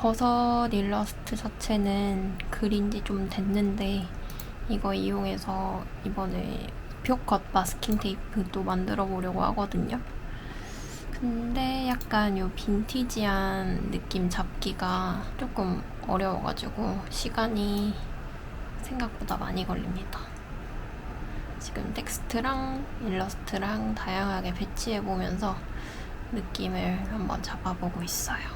버섯 일러스트 자체는 그린 지 좀 됐는데 이거 이용해서 이번에 퓨컷 마스킹 테이프도 만들어 보려고 하거든요. 근데 약간 요 빈티지한 느낌 잡기가 조금 어려워가지고 시간이 생각보다 많이 걸립니다. 지금 텍스트랑 일러스트랑 다양하게 배치해보면서 느낌을 한번 잡아보고 있어요.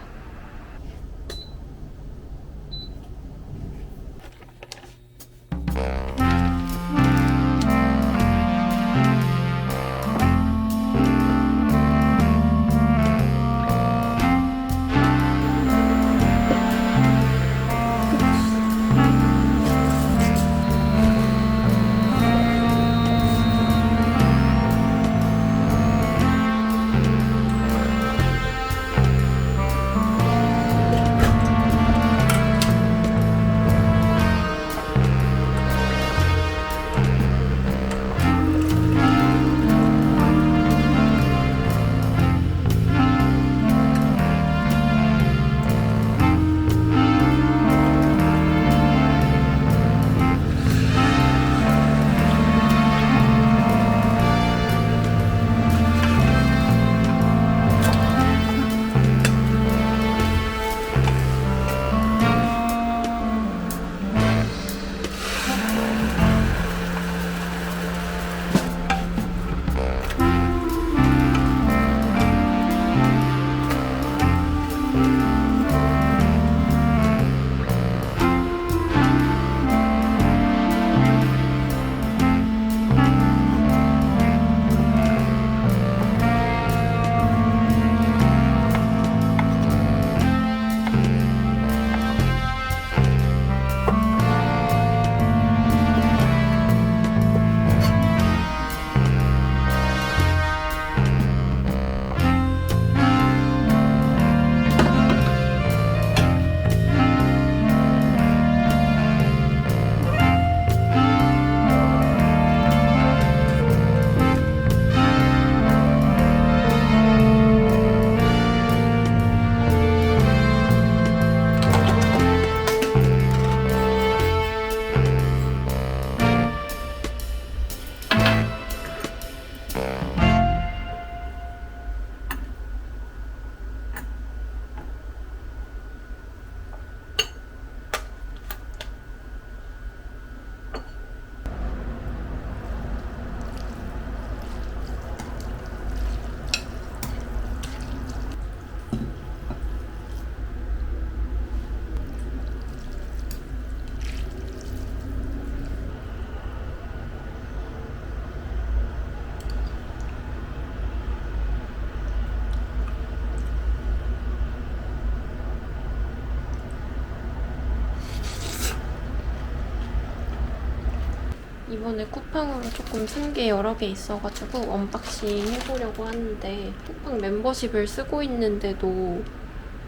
이번에 쿠팡으로 조금 산 게 여러 개 있어가지고 언박싱 해보려고 하는데 쿠팡 멤버십을 쓰고 있는데도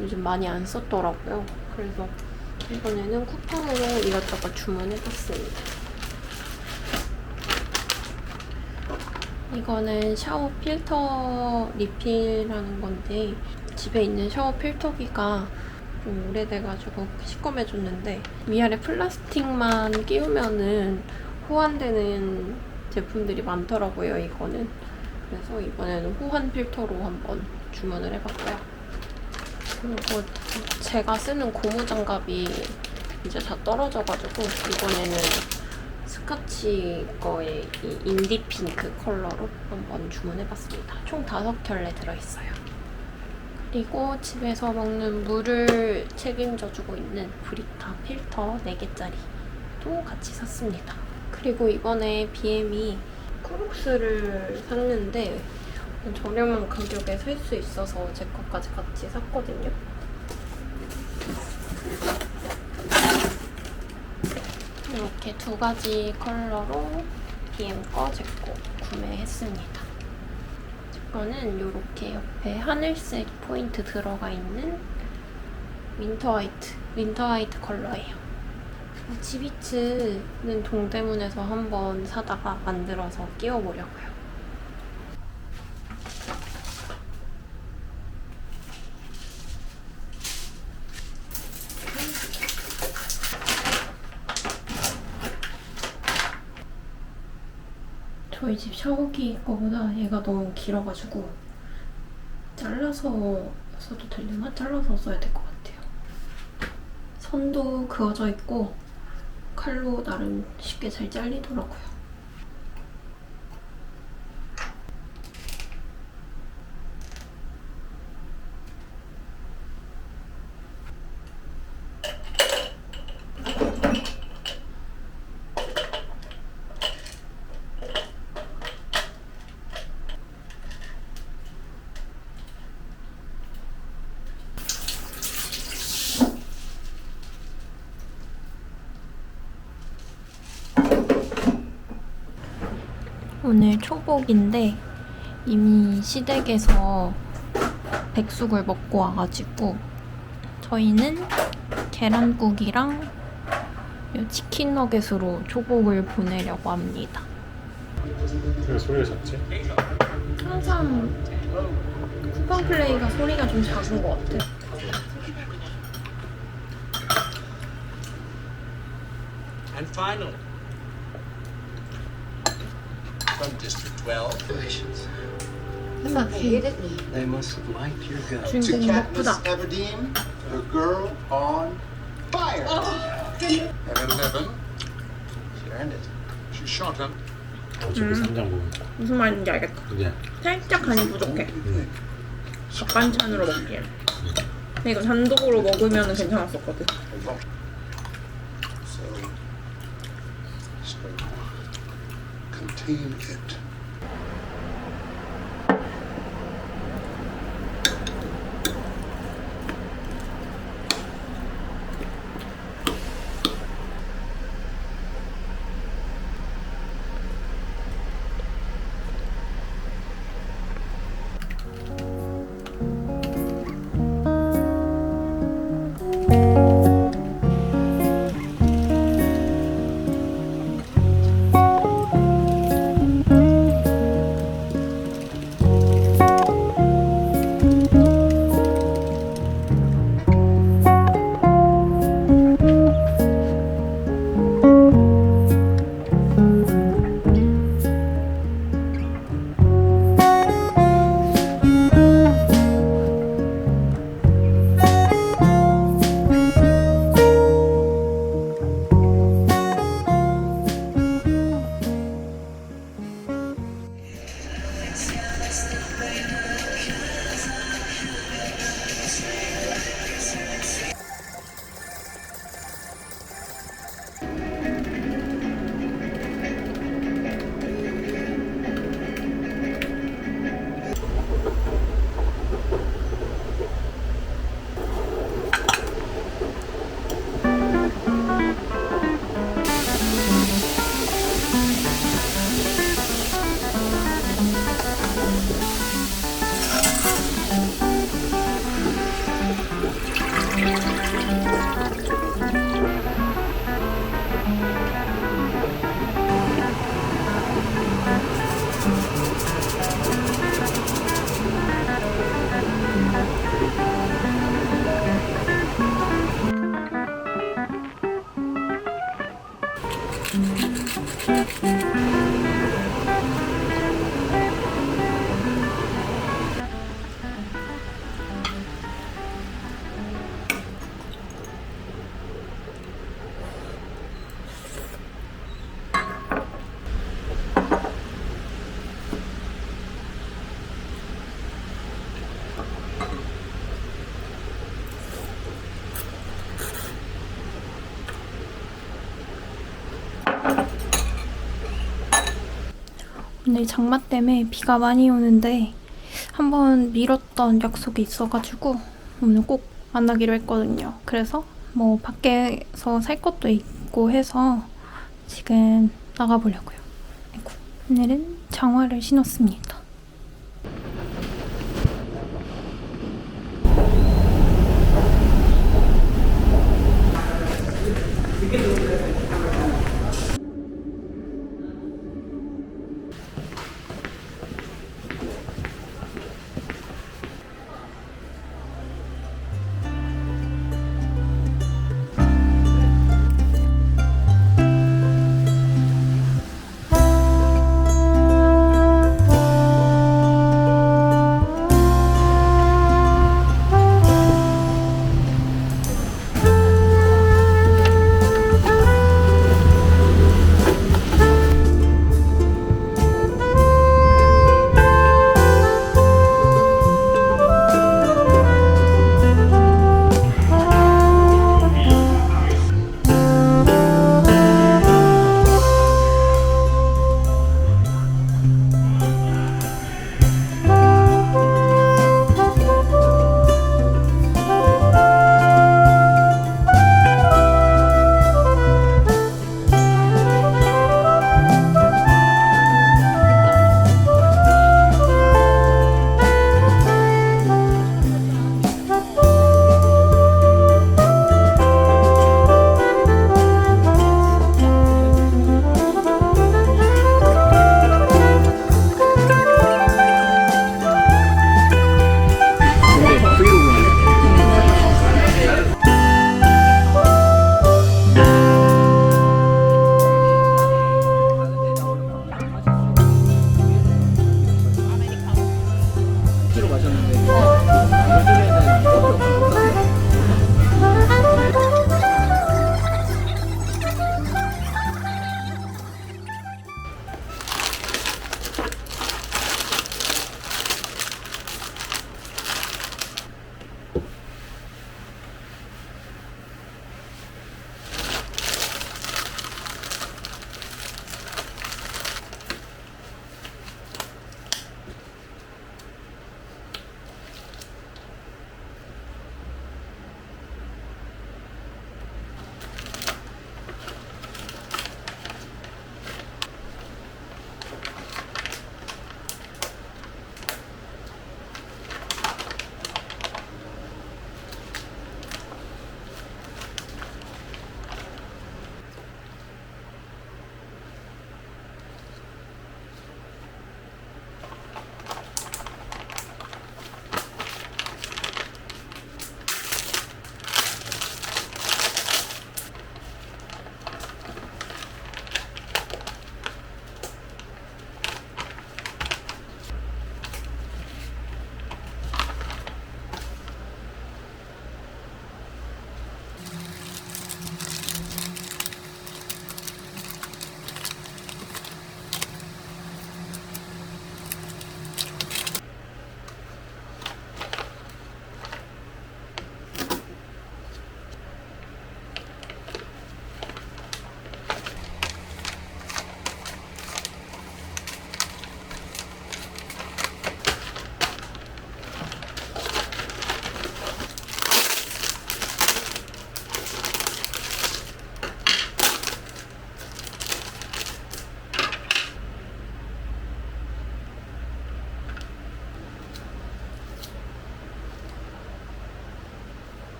요즘 많이 안 썼더라고요. 그래서 이번에는 쿠팡으로 이것저것 주문해봤습니다. 이거는 샤워 필터 리필하는 건데 집에 있는 샤워 필터기가 좀 오래돼가지고 시꺼매졌는데 위아래 플라스틱만 끼우면은 호환되는 제품들이 많더라고요, 이거는. 그래서 이번에는 호환 필터로 한번 주문을 해봤고요. 그리고 제가 쓰는 고무 장갑이 이제 다 떨어져가지고 이번에는 스카치 거의 이 인디 핑크 컬러로 한번 주문해봤습니다. 총 5켤레 들어있어요. 그리고 집에서 먹는 물을 책임져주고 있는 브리타 필터 4개짜리도 같이 샀습니다. 그리고 이번에 BM이 쿠룩스를 샀는데 저렴한 가격에 살 수 있어서 제 것까지 같이 샀거든요. 이렇게 2가지 컬러로 BM 거, 제 거 구매했습니다. 제 거는 이렇게 옆에 하늘색 포인트 들어가 있는 윈터 화이트 컬러예요. 지비츠는 동대문에서 한번 사다가 만들어서 끼워보려고요. 저희 집 샤워기 거보다 얘가 너무 길어가지고 잘라서 써도 되려나? 잘라서 써야 될 것 같아요. 선도 그어져 있고 칼로 나름 쉽게 잘 잘리더라고요. 오늘 초복인데 이미 시댁에서 백숙을 먹고 와가지고 저희는 계란국이랑 치킨 너겟으로 초복을 보내려고 합니다. 왜 소리가 작지? 항상 쿠팡 플레이가 소리가 좀 작은 것 같아. And finally, from District 12. Congratulations. 생각해. They must have liked your guts. 주인공이 To Katniss 예쁘다. Everdeen, the girl on fire. And 11, she earned it. She shot him. 어차피 3장 보면 무슨 말인지 알겠다. 그냥 살짝 간이 부족해. 밥반찬으로 먹기엔. 근데 이거 단독으로 먹으면 괜찮았었거든. So, contain it. 오늘 장마 때문에 비가 많이 오는데 한번 미뤘던 약속이 있어가지고 오늘 꼭 만나기로 했거든요. 그래서 뭐 밖에서 살 것도 있고 해서 지금 나가보려고요. 아이고, 오늘은 장화를 신었습니다.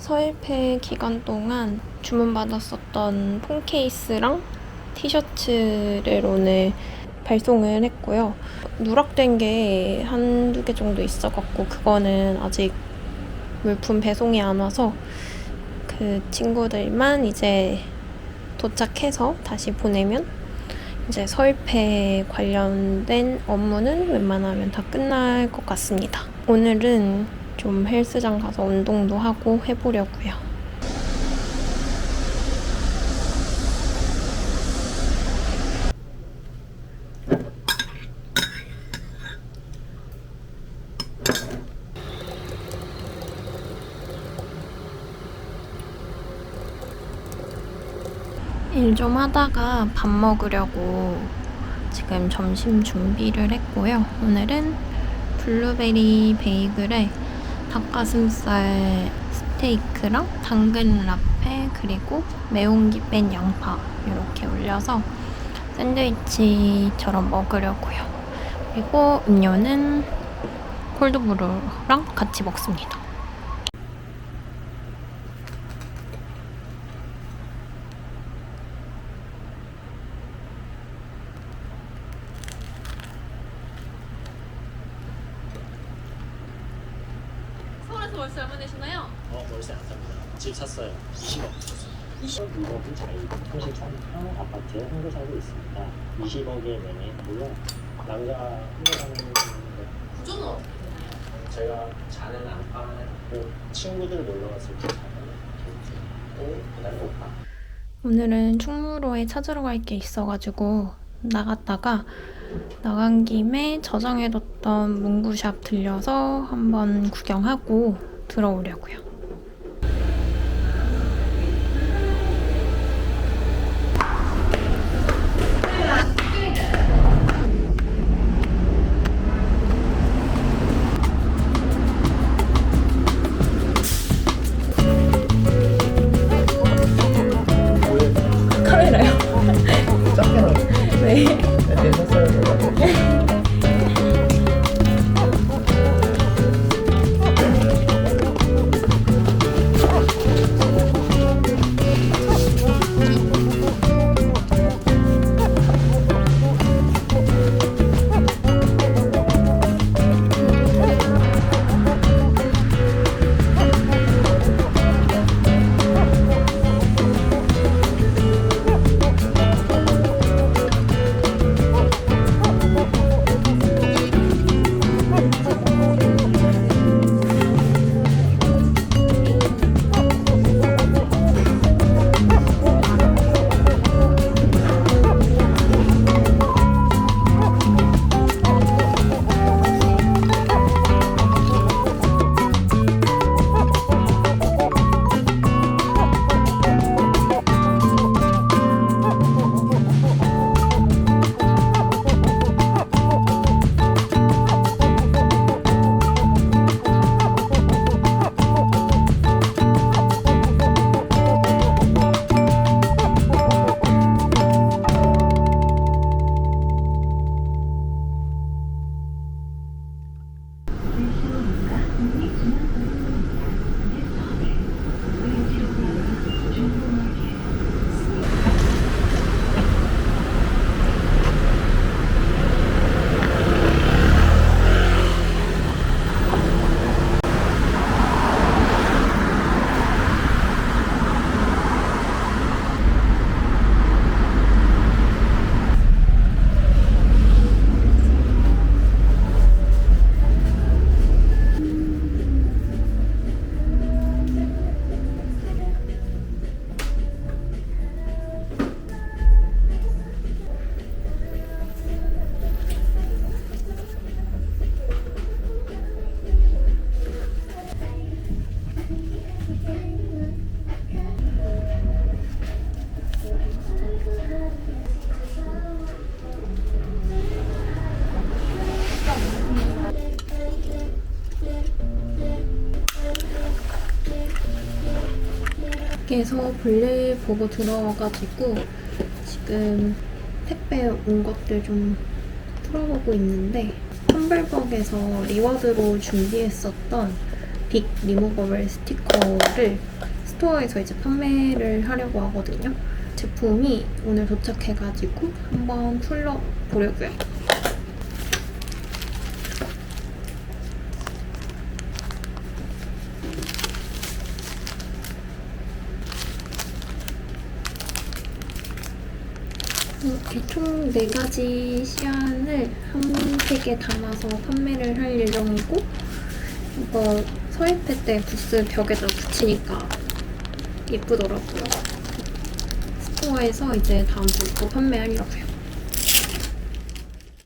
서일패 기간 동안 주문받았었던 폰 케이스랑 티셔츠를 오늘 발송을 했고요. 누락된 게 한두 개 정도 있어갖고 그거는 아직 물품 배송이 안 와서 그 친구들만 이제 도착해서 다시 보내면 이제 서일패 관련된 업무는 웬만하면 다 끝날 것 같습니다. 오늘은 좀 헬스장 가서 운동도 하고 해보려고요. 일 좀 하다가 밥 먹으려고 지금 점심 준비를 했고요. 오늘은 블루베리 베이글에 닭가슴살 스테이크랑 당근 라페 그리고 매운기 뺀 양파 이렇게 올려서 샌드위치처럼 먹으려고요. 그리고 음료는 콜드브루랑 같이 먹습니다. 서울에서 월세 얼마 내시나요? 월세 안 삽니다. 집 샀어요. 20억 줬어요. 20억은 저희 33평 아파트에 혼자 살고 있습니다. 20억에 매매했고요. 남자 혼자 사는 구조는 어떻게 돼요? 제가 자는 안방을 해놓고 친구들 놀러 갔을 때 자는 또 그다음에 오빠. 오늘은 충무로에 찾으러 갈 게 있어가지고 나갔다가 나간 김에 저장해뒀던 문구샵 들려서 한번 구경하고 들어오려고요. 카메라요? 네. 밖에서 볼일 보고 들어와가지고 지금 택배 온 것들 좀 풀어보고 있는데 텀블벅에서 리워드로 준비했었던 빅 리무버블 스티커를 스토어에서 이제 판매를 하려고 하거든요. 제품이 오늘 도착해가지고 한번 풀러보려고요. 이렇게 총 4가지 시안을 한 팩에 담아서 판매를 할 예정이고, 이거 서예회 때 부스 벽에다 붙이니까 예쁘더라고요. 스토어에서 이제 다음 주부터 판매하려고요.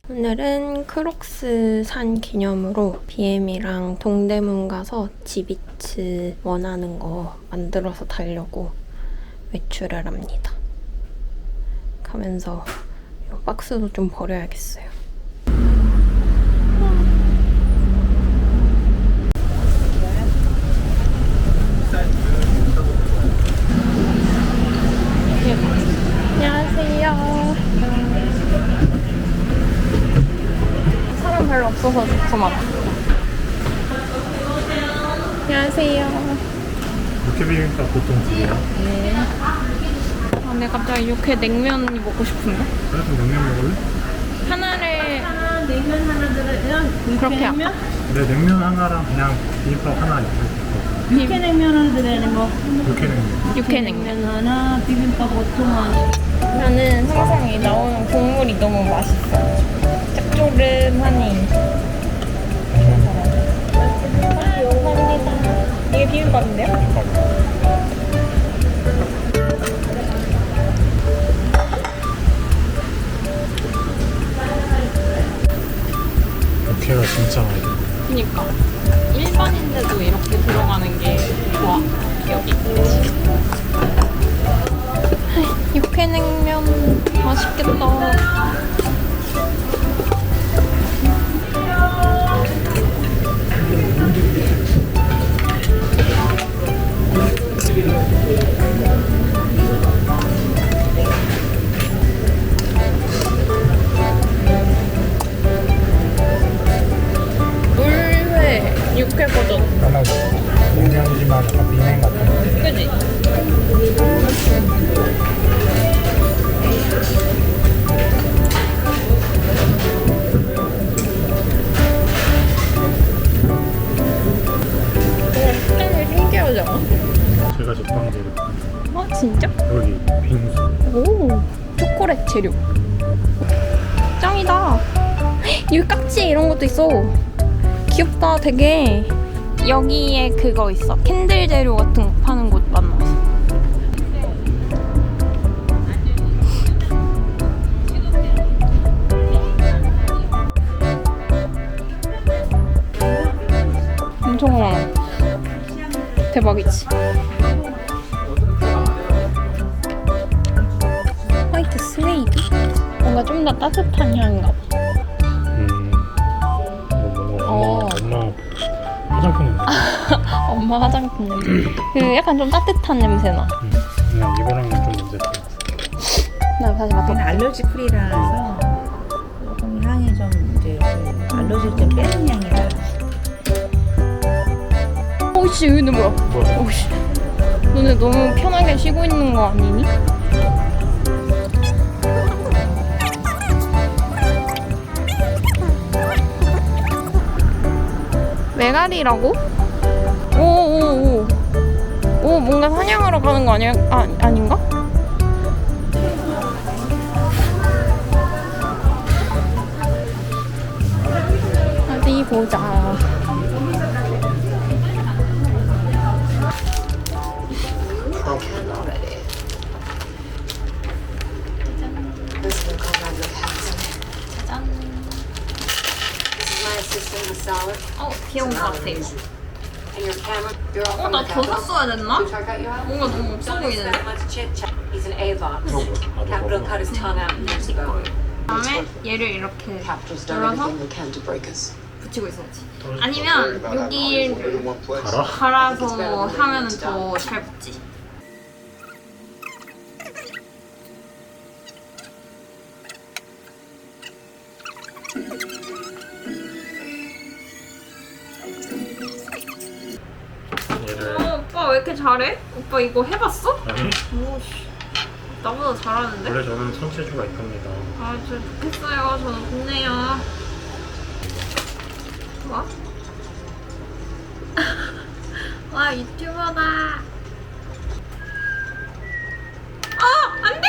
오늘은 크록스 산 기념으로 BM이랑 동대문 가서 지비츠 원하는 거 만들어서 달려고 외출을 합니다. 가면서 이 박스도 좀 버려야겠어요. 안녕하세요. 사람 별로 없어서 좋구만. 안녕하세요. 육회 비빔밥 보통 드세요? 네. 아, 근데 갑자기 육회 냉면이 먹고 싶은데? 그래서 냉면 먹을래? 하나를 냉면 하나 들어요. 그렇게 할까? 네, 냉면 하나랑 그냥 비빔밥 하나 있어요. 육회냉면 하나 들어야 되는 거. 육회 냉면. 육회냉면. 하나, 비빔밥 5통만. 나는 항상 이 나오는 국물이 너무 맛있어. 짭조름하니. 감사합니다. 이게 비빔밥인데요? 육회가 진짜 많이 들어. 그니까. 일반인데도 이렇게 들어가는 게 좋아. 여기. 육회냉면 맛있겠다. 물회 육회 버전. 하나 냉면이지만 약간 비냉 같은. 그지? 색깔이 신기하지 않아? 제가 제빵 재료. 아 진짜? 여기 빙수. 오 초콜릿 재료 짱이다. 여기 깍지 이런 것도 있어. 귀엽다 되게. 여기에 그거 있어. 캔들 재료 같은 거 파는 곳 만나서. 엄청 많아. 대박이지. 화이트 스웨이드? 뭔가 좀 더 따뜻한 향인가 봐. 엄마 화장품 냄새. 엄마 화장품 냄새. 그 약간 좀 따뜻한 냄새나. 그냥 이거랑은 좀 냄새 달라. 나 다시 맡아. 얘는 알러지 프리라서 조금 향이 좀 이제 그 알러지를 좀 빼는 향이라. 오이씨 얘는 뭐야? 뭐야? 오이씨. 너네 너무 편하게 쉬고 있는 거 아니니? 메가리라고? 오오오. 오 뭔가 사냥하러 가는 거 아니야? 아닌가? 어디 보자. 귀여운 것 같아. 나 더 샀어야 됐나? 뭔가 너무 없어 보이는데? 그다음에 얘를 이렇게 열어서 붙이고 있어야지. 아니면 여기 갈아? 갈아서 하면 더 잘 붙지. 이렇게 잘해? 오빠 이거 해봤어? 아니, 오씨, 나보다 잘하는데? 원래 저는 손재주가 있답니다. 아, 저 좋겠어요. 저는 좋네요. 뭐? 와, 유튜버다. 안 돼!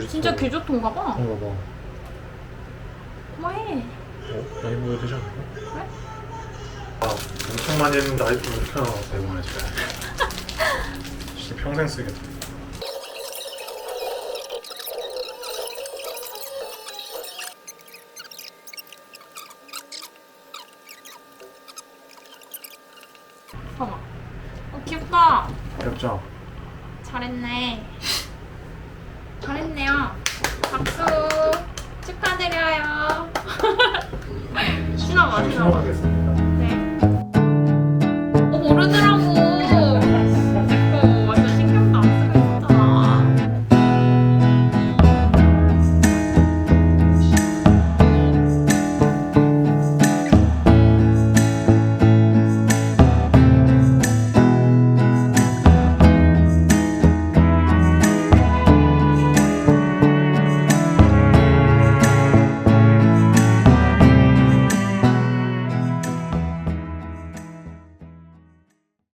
진짜 개좋던가 봐. 그런가 봐. 그만해. 나이 먹어도 되지 않을까? 그래? 아, 엄청 많이 했는데 아직도 이렇게 나와서 이번에 제가 진짜 평생 쓰겠다. 봐봐. 귀엽다. 어렵죠? 잘했네. 잘했네요. 박수. 축하드려요. 신어 봐, 신어 봐. 하겠습니다.